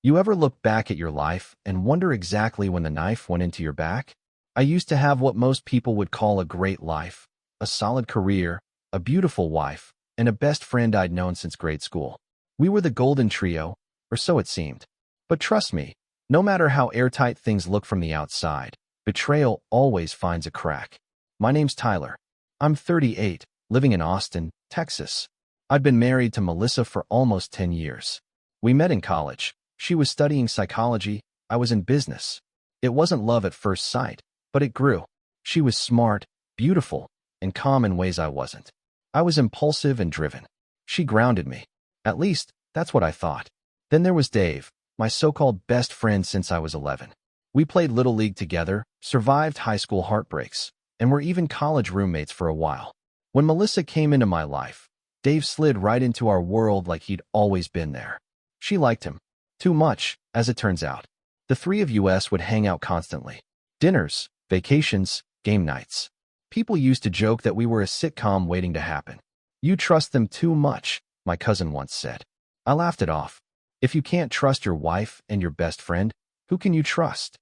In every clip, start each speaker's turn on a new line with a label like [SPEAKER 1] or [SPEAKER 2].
[SPEAKER 1] You ever look back at your life and wonder exactly when the knife went into your back? I used to have what most people would call a great life, a solid career, a beautiful wife, and a best friend I'd known since grade school. We were the golden trio, or so it seemed. But trust me, no matter how airtight things look from the outside, betrayal always finds a crack. My name's Tyler. I'm 38, living in Austin, Texas. I'd been married to Melissa for almost 10 years. We met in college. She was studying psychology, I was in business. It wasn't love at first sight, but it grew. She was smart, beautiful, and calm in ways I wasn't. I was impulsive and driven. She grounded me. At least, that's what I thought. Then there was Dave, my so-called best friend since I was 11. We played Little League together, survived high school heartbreaks, and were even college roommates for a while. When Melissa came into my life, Dave slid right into our world like he'd always been there. She liked him. Too much, as it turns out. The three of us would hang out constantly. Dinners, vacations, game nights. People used to joke that we were a sitcom waiting to happen. You trust them too much, my cousin once said. I laughed it off. If you can't trust your wife and your best friend, who can you trust?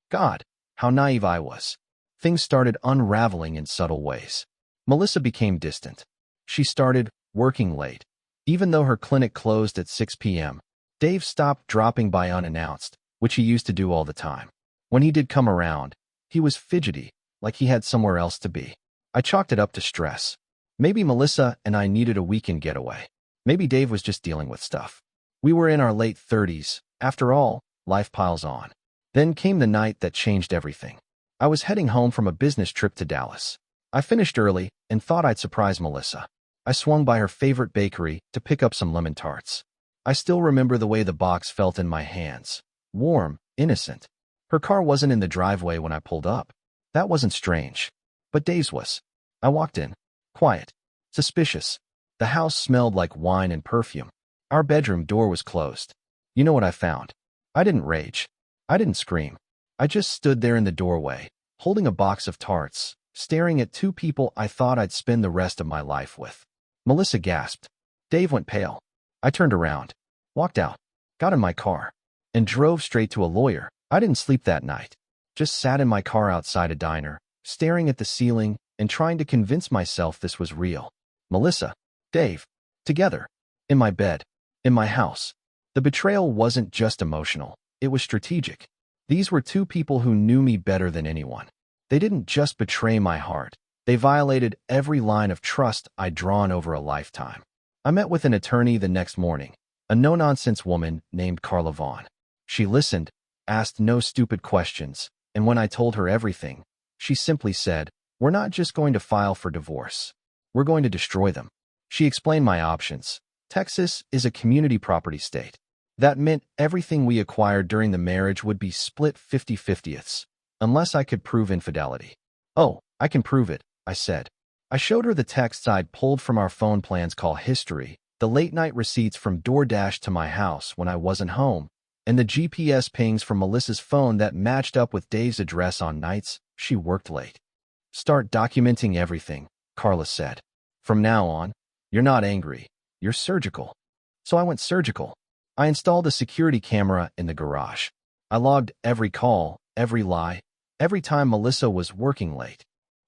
[SPEAKER 1] God, how naive I was. Things started unraveling in subtle ways. Melissa became distant. She started working late. Even though her clinic closed at 6 p.m., Dave stopped dropping by unannounced, which he used to do all the time. When he did come around, he was fidgety, like he had somewhere else to be. I chalked it up to stress. Maybe Melissa and I needed a weekend getaway. Maybe Dave was just dealing with stuff. We were in our late 30s. After all, life piles on. Then came the night that changed everything. I was heading home from a business trip to Dallas. I finished early and thought I'd surprise Melissa. I swung by her favorite bakery to pick up some lemon tarts. I still remember the way the box felt in my hands. Warm, innocent. Her car wasn't in the driveway when I pulled up. That wasn't strange. But Dave's was. I walked in. Quiet. Suspicious. The house smelled like wine and perfume. Our bedroom door was closed. You know what I found? I didn't rage. I didn't scream. I just stood there in the doorway, holding a box of tarts, staring at two people I thought I'd spend the rest of my life with. Melissa gasped. Dave went pale. I turned around, walked out, got in my car, and drove straight to a lawyer. I didn't sleep that night. Just sat in my car outside a diner, staring at the ceiling and trying to convince myself this was real. Melissa, Dave, together, in my bed, in my house. The betrayal wasn't just emotional, it was strategic. These were two people who knew me better than anyone. They didn't just betray my heart, they violated every line of trust I'd drawn over a lifetime. I met with an attorney the next morning, a no-nonsense woman named Carla Vaughn. She listened, asked no stupid questions, and when I told her everything, she simply said, "We're not just going to file for divorce. We're going to destroy them." She explained my options. Texas is a community property state. That meant everything we acquired during the marriage would be split 50-50ths, unless I could prove infidelity. "Oh, I can prove it," I said. I showed her the texts I'd pulled from our phone plan's call history, the late-night receipts from DoorDash to my house when I wasn't home, and the GPS pings from Melissa's phone that matched up with Dave's address on nights she worked late. "Start documenting everything," Carla said. "From now on, you're not angry, you're surgical." So I went surgical. I installed a security camera in the garage. I logged every call, every lie, every time Melissa was working late.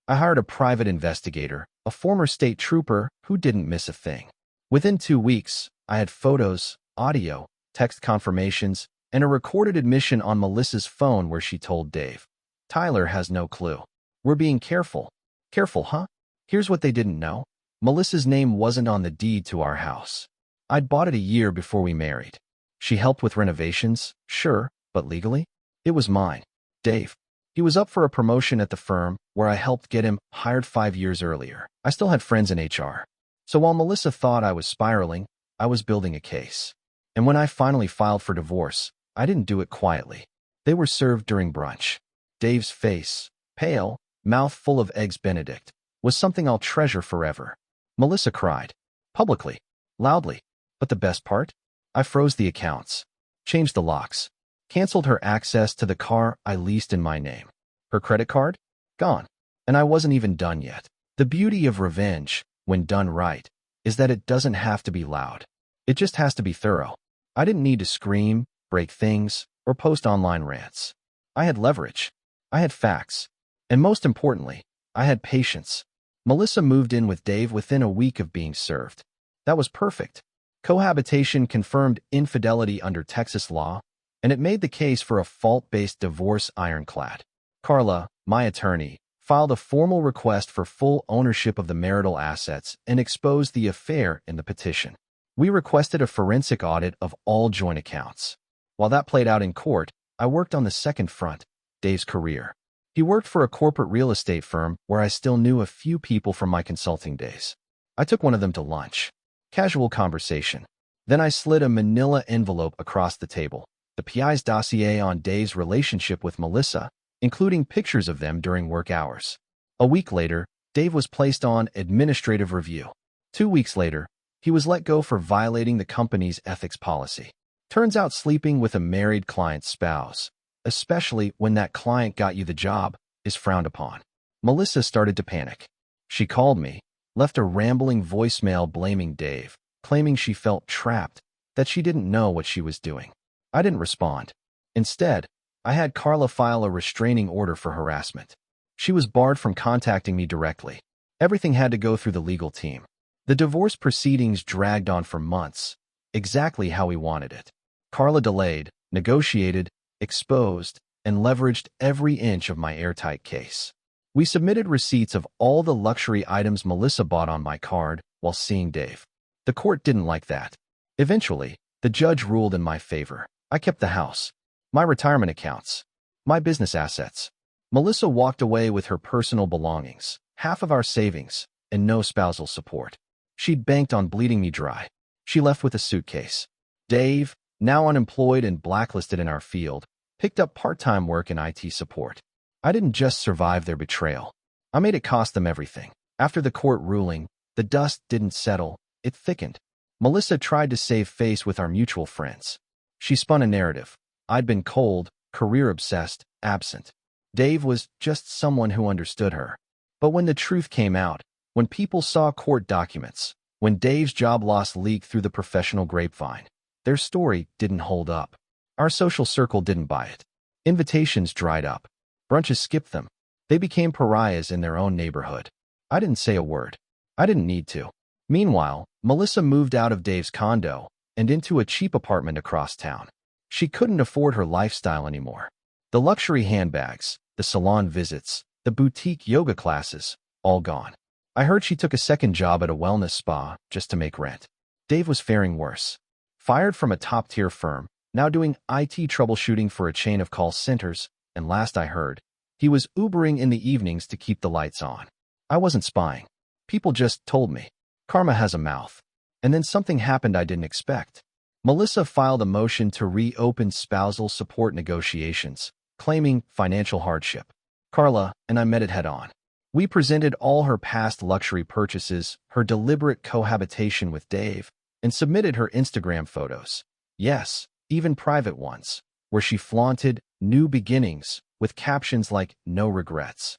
[SPEAKER 1] I hired a private investigator, a former state trooper who didn't miss a thing. Within 2 weeks, I had photos, audio, text confirmations, and a recorded admission on Melissa's phone where she told Dave, "Tyler has no clue. We're being careful." Careful, huh? Here's what they didn't know. Melissa's name wasn't on the deed to our house. I'd bought it a year before we married. She helped with renovations, sure, but legally? It was mine. Dave. He was up for a promotion at the firm where I helped get him hired 5 years earlier. I still had friends in HR. So while Melissa thought I was spiraling, I was building a case. And when I finally filed for divorce, I didn't do it quietly. They were served during brunch. Dave's face, pale, mouth full of eggs Benedict, was something I'll treasure forever. Melissa cried. Publicly. Loudly. But the best part? I froze the accounts. Changed the locks. Canceled her access to the car I leased in my name. Her credit card? Gone. And I wasn't even done yet. The beauty of revenge, when done right, is that it doesn't have to be loud. It just has to be thorough. I didn't need to scream, break things, or post online rants. I had leverage. I had facts. And most importantly, I had patience. Melissa moved in with Dave within a week of being served. That was perfect. Cohabitation confirmed infidelity under Texas law, and it made the case for a fault-based divorce ironclad. Carla, my attorney, filed a formal request for full ownership of the marital assets and exposed the affair in the petition. We requested a forensic audit of all joint accounts. While that played out in court, I worked on the second front, Dave's career. He worked for a corporate real estate firm where I still knew a few people from my consulting days. I took one of them to lunch. Casual conversation. Then I slid a manila envelope across the table, the PI's dossier on Dave's relationship with Melissa, including pictures of them during work hours. A week later, Dave was placed on administrative review. 2 weeks later, he was let go for violating the company's ethics policy. Turns out sleeping with a married client's spouse, especially when that client got you the job, is frowned upon. Melissa started to panic. She called me, left a rambling voicemail blaming Dave, claiming she felt trapped, that she didn't know what she was doing. I didn't respond. Instead, I had Carla file a restraining order for harassment. She was barred from contacting me directly. Everything had to go through the legal team. The divorce proceedings dragged on for months, exactly how we wanted it. Carla delayed, negotiated, exposed, and leveraged every inch of my airtight case. We submitted receipts of all the luxury items Melissa bought on my card while seeing Dave. The court didn't like that. Eventually, the judge ruled in my favor. I kept the house, my retirement accounts, my business assets. Melissa walked away with her personal belongings, half of our savings, and no spousal support. She'd banked on bleeding me dry. She left with a suitcase. Dave, now unemployed and blacklisted in our field, picked up part-time work in IT support. I didn't just survive their betrayal. I made it cost them everything. After the court ruling, the dust didn't settle, it thickened. Melissa tried to save face with our mutual friends. She spun a narrative. I'd been cold, career-obsessed, absent. Dave was just someone who understood her. But when the truth came out, when people saw court documents, when Dave's job loss leaked through the professional grapevine, their story didn't hold up. Our social circle didn't buy it. Invitations dried up. Brunches skipped them. They became pariahs in their own neighborhood. I didn't say a word. I didn't need to. Meanwhile, Melissa moved out of Dave's condo and into a cheap apartment across town. She couldn't afford her lifestyle anymore. The luxury handbags, the salon visits, the boutique yoga classes, all gone. I heard she took a second job at a wellness spa just to make rent. Dave was faring worse. Fired from a top-tier firm, now doing IT troubleshooting for a chain of call centers, and last I heard, he was Ubering in the evenings to keep the lights on. I wasn't spying. People just told me. Karma has a mouth. And then something happened I didn't expect. Melissa filed a motion to reopen spousal support negotiations, claiming financial hardship. Carla and I met it head-on. We presented all her past luxury purchases, her deliberate cohabitation with Dave, and submitted her Instagram photos. Yes, even private ones, where she flaunted new beginnings with captions like "no regrets."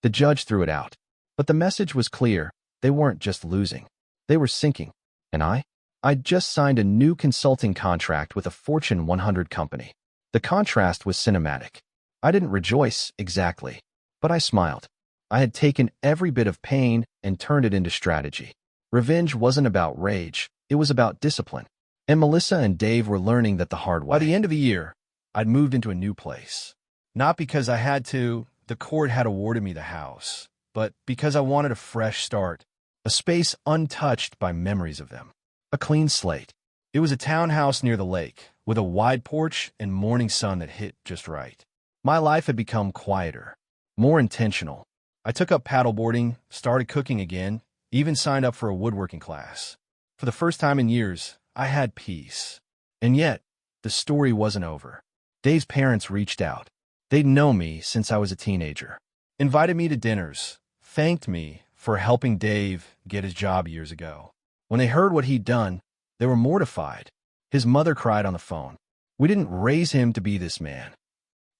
[SPEAKER 1] The judge threw it out. But the message was clear. They weren't just losing. They were sinking. And I'd just signed a new consulting contract with a Fortune 100 company. The contrast was cinematic. I didn't rejoice exactly, but I smiled. I had taken every bit of pain and turned it into strategy. Revenge wasn't about rage. It was about discipline. And Melissa and Dave were learning that the hard way. By the end of the year, I'd moved into a new place. Not because I had to, the court had awarded me the house, but because I wanted a fresh start, a space untouched by memories of them. A clean slate. It was a townhouse near the lake, with a wide porch and morning sun that hit just right. My life had become quieter, more intentional. I took up paddleboarding, started cooking again, even signed up for a woodworking class. For the first time in years, I had peace. And yet, the story wasn't over. Dave's parents reached out. They'd known me since I was a teenager. Invited me to dinners, thanked me for helping Dave get his job years ago. When they heard what he'd done, they were mortified. His mother cried on the phone. We didn't raise him to be this man.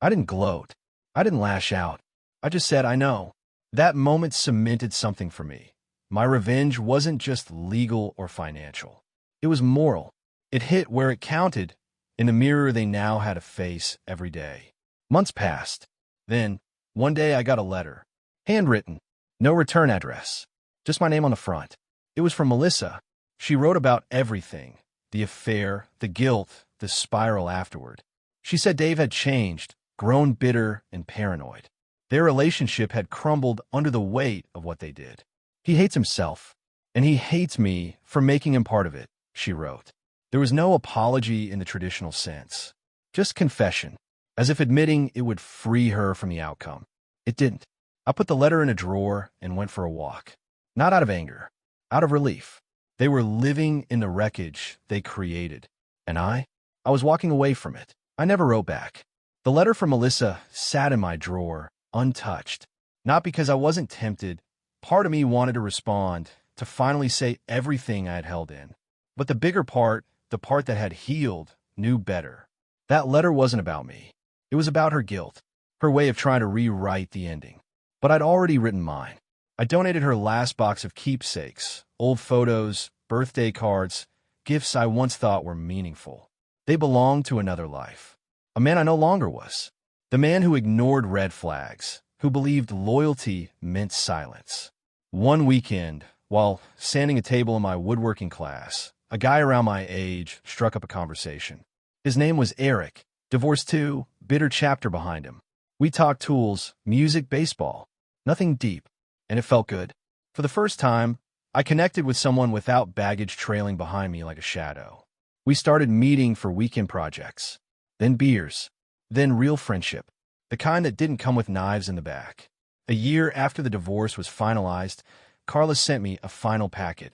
[SPEAKER 1] I didn't gloat. I didn't lash out. I just said, I know. That moment cemented something for me. My revenge wasn't just legal or financial. It was moral. It hit where it counted, In the mirror they now had to face every day. Months passed. Then, one day I got a letter. Handwritten. No return address. Just my name on the front. It was from Melissa. She wrote about everything. The affair, the guilt, the spiral afterward. She said Dave had changed, grown bitter and paranoid. Their relationship had crumbled under the weight of what they did. He hates himself, and he hates me for making him part of it, she wrote. There was no apology in the traditional sense. Just confession, as if admitting it would free her from the outcome. It didn't. I put the letter in a drawer and went for a walk. Not out of anger, out of relief. They were living in the wreckage they created. And I was walking away from it. I never wrote back. The letter from Melissa sat in my drawer, untouched. Not because I wasn't tempted. Part of me wanted to respond, to finally say everything I had held in. But the bigger part, the part that had healed, knew better. That letter wasn't about me. It was about her guilt, her way of trying to rewrite the ending. But I'd already written mine. I donated her last box of keepsakes, old photos, birthday cards, gifts I once thought were meaningful. They belonged to another life. A man I no longer was. The man who ignored red flags, who believed loyalty meant silence. One weekend, while sanding a table in my woodworking class, a guy around my age struck up a conversation. His name was Eric, divorced too, bitter chapter behind him. We talked tools, music, baseball. Nothing deep, and it felt good. For the first time, I connected with someone without baggage trailing behind me like a shadow. We started meeting for weekend projects, then beers, then real friendship, the kind that didn't come with knives in the back. A year after the divorce was finalized, Carla sent me a final packet,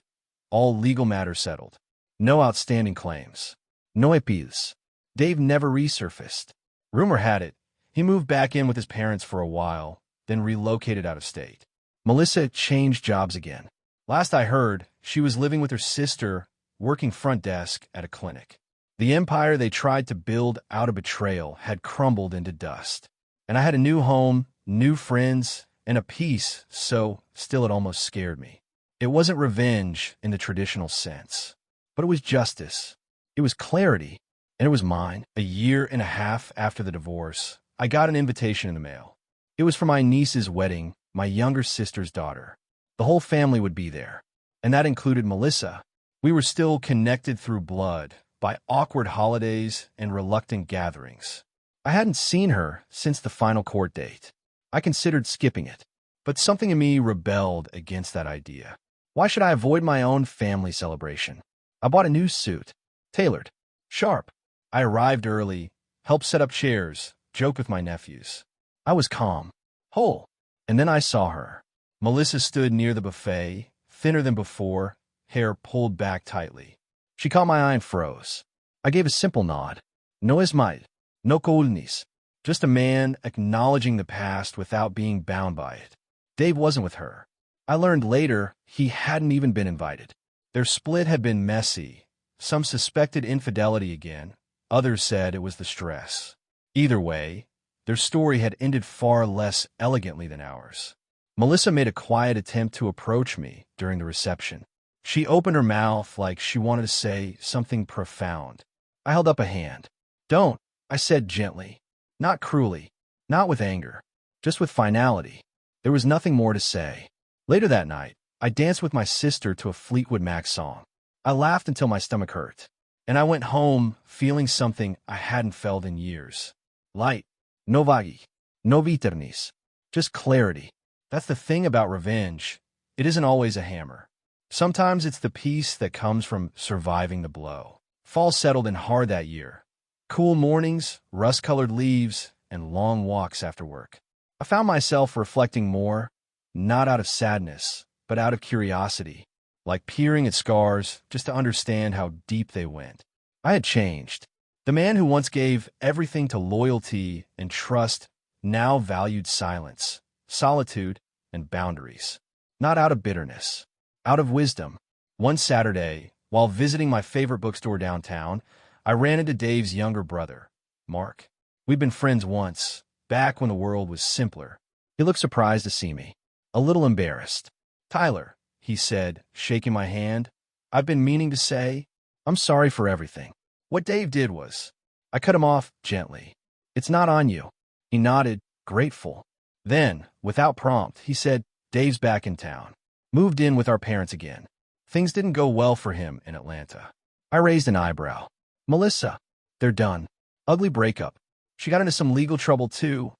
[SPEAKER 1] all legal matters settled. No outstanding claims. No appeals. Dave never resurfaced. Rumor had it, he moved back in with his parents for a while, then relocated out of state. Melissa changed jobs again. Last I heard, she was living with her sister, working front desk at a clinic. The empire they tried to build out of betrayal had crumbled into dust. And I had a new home, new friends, and a peace, so still it almost scared me. It wasn't revenge in the traditional sense, but it was justice. It was clarity, and it was mine. A year and a half after the divorce, I got an invitation in the mail. It was for my niece's wedding, my younger sister's daughter. The whole family would be there, and that included Melissa. We were still connected through blood, by awkward holidays and reluctant gatherings. I hadn't seen her since the final court date. I considered skipping it, but something in me rebelled against that idea. Why should I avoid my own family celebration? I bought a new suit, tailored, sharp. I arrived early, helped set up chairs, joked with my nephews. I was calm, whole, and then I saw her. Melissa stood near the buffet, thinner than before, hair pulled back tightly. She caught my eye and froze. I gave a simple nod. No esmail, no coolness. Just a man acknowledging the past without being bound by it. Dave wasn't with her. I learned later he hadn't even been invited. Their split had been messy. Some suspected infidelity again. Others said it was the stress. Either way, their story had ended far less elegantly than ours. Melissa made a quiet attempt to approach me during the reception. She opened her mouth like she wanted to say something profound. I held up a hand. Don't, I said gently. Not cruelly, not with anger, just with finality. There was nothing more to say. Later that night, I danced with my sister to a Fleetwood Mac song. I laughed until my stomach hurt, and I went home feeling something I hadn't felt in years. Light, no vagi, no viternis, just clarity. That's the thing about revenge. It isn't always a hammer. Sometimes it's the peace that comes from surviving the blow. Fall settled in hard that year. Cool mornings, rust-colored leaves, and long walks after work. I found myself reflecting more, not out of sadness, but out of curiosity, like peering at scars just to understand how deep they went. I had changed. The man who once gave everything to loyalty and trust now valued silence, solitude, and boundaries. Not out of bitterness, out of wisdom. One Saturday, while visiting my favorite bookstore downtown, I ran into Dave's younger brother, Mark. We'd been friends once, back when the world was simpler. He looked surprised to see me, a little embarrassed. Tyler, he said, shaking my hand, I've been meaning to say, I'm sorry for everything. What Dave did was, I cut him off gently. It's not on you. He nodded, grateful. Then, without prompt, he said, Dave's back in town. Moved in with our parents again. Things didn't go well for him in Atlanta. I raised an eyebrow. Melissa, they're done. Ugly breakup. She got into some legal trouble too.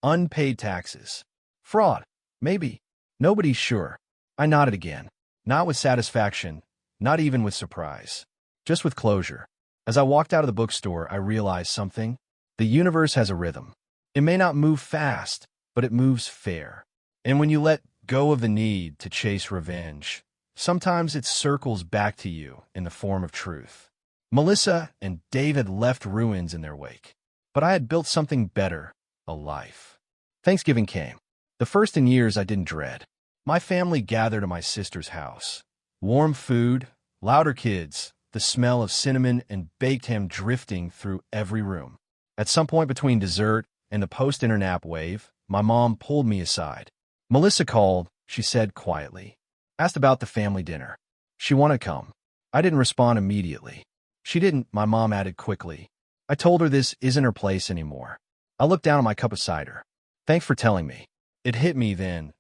[SPEAKER 1] Unpaid taxes. Fraud. Maybe. Nobody's sure. I nodded again. Not with satisfaction, not even with surprise. Just with closure. As I walked out of the bookstore, I realized something. The universe has a rhythm. It may not move fast, but it moves fair. And when you let go of the need to chase revenge, sometimes it circles back to you in the form of truth. Melissa and Dave had left ruins in their wake, but I had built something better, a life. Thanksgiving came. The first in years I didn't dread. My family gathered at my sister's house. Warm food, louder kids, the smell of cinnamon and baked ham drifting through every room. At some point between dessert and the post-internet wave, my mom pulled me aside. Melissa called, she said quietly. Asked about the family dinner. She wanted to come. I didn't respond immediately. She didn't, my mom added quickly. I told her this isn't her place anymore. I looked down at my cup of cider. Thanks for telling me. It hit me then.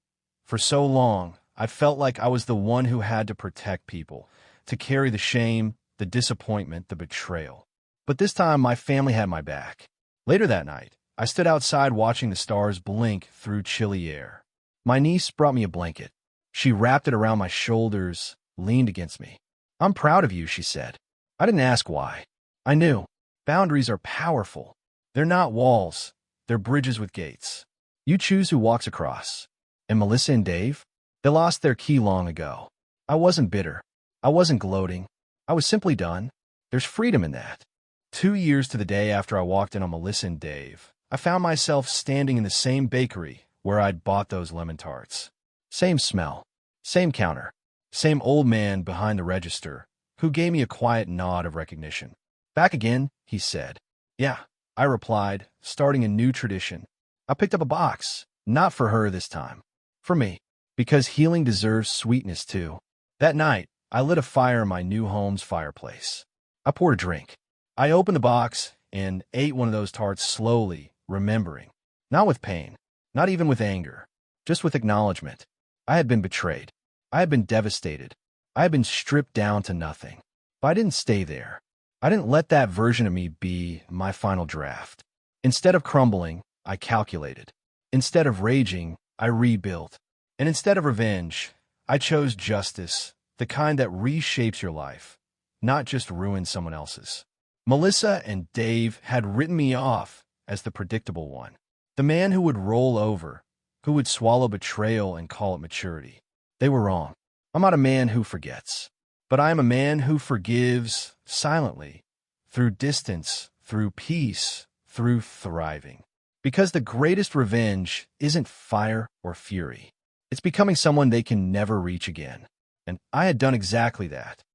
[SPEAKER 1] For so long, I felt like I was the one who had to protect people, to carry the shame, the disappointment, the betrayal. But this time, my family had my back. Later that night, I stood outside watching the stars blink through chilly air. My niece brought me a blanket. She wrapped it around my shoulders, leaned against me. I'm proud of you, she said. I didn't ask why. I knew. Boundaries are powerful. They're not walls. They're bridges with gates. You choose who walks across. And Melissa and Dave? They lost their key long ago. I wasn't bitter. I wasn't gloating. I was simply done. There's freedom in that. 2 years to the day after I walked in on Melissa and Dave, I found myself standing in the same bakery where I'd bought those lemon tarts. Same smell. Same counter. Same old man behind the register who gave me a quiet nod of recognition. Back again, he said. Yeah, I replied, starting a new tradition. I picked up a box, not for her this time. For me, because healing deserves sweetness too. That night, I lit a fire in my new home's fireplace. I poured a drink. I opened the box and ate one of those tarts slowly, remembering. Not with pain, not even with anger, just with acknowledgement. I had been betrayed. I had been devastated. I had been stripped down to nothing. But I didn't stay there. I didn't let that version of me be my final draft. Instead of crumbling, I calculated. Instead of raging, I rebuilt. And instead of revenge, I chose justice, the kind that reshapes your life, not just ruins someone else's. Melissa and Dave had written me off as the predictable one, the man who would roll over, who would swallow betrayal and call it maturity. They were wrong. I'm not a man who forgets, but I am a man who forgives silently, through distance, through peace, through thriving. Because the greatest revenge isn't fire or fury. It's becoming someone they can never reach again. And I had done exactly that.